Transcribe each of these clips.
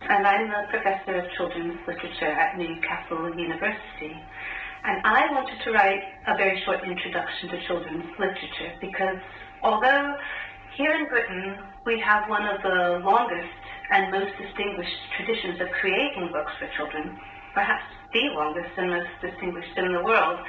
and I'm a professor of children's literature at Newcastle University. And I wanted to write a very short introduction to children's literature because although here in Britain we have one of the longest and most distinguished traditions of creating books for children, perhaps the longest and most distinguished in the world,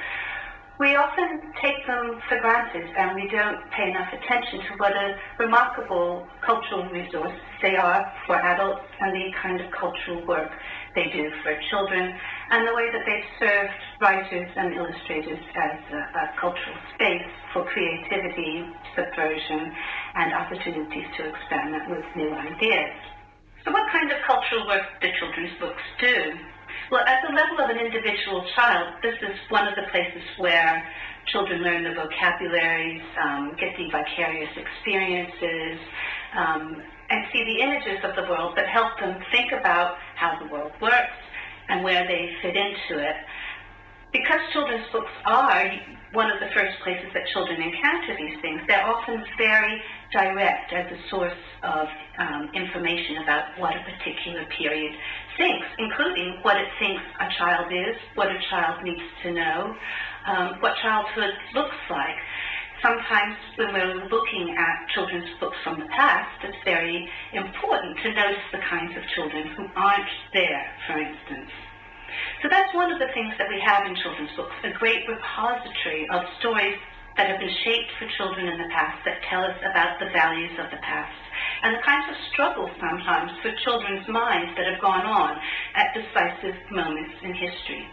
we often take them for granted and we don't pay enough attention to what a remarkable cultural resource they are for adults and the kind of cultural work they do for children and the way that they've served writers and illustrators as a cultural space for creativity, subversion, and opportunities to experiment with new ideas. So what kind of cultural work do children's books do? Well, at the level of an individual child, this is one of the places where children learn the vocabularies, get the vicarious experiences, and see the images of the world that help them think about how the world works and where they fit into it. Because children's books are one of the first places that children encounter these things, they're often very direct as a source of information about what a particular period thinks, including what it thinks a child is, what a child needs to know, what childhood looks like. Sometimes when we're looking at children's books from the past, it's very important to notice the kinds of children who aren't there, for instance. So that's one of the things that we have in children's books, a great repository of stories that have been shaped for children in the past that tell us about the values of the past and the kinds of struggles sometimes for children's minds that have gone on at decisive moments in history.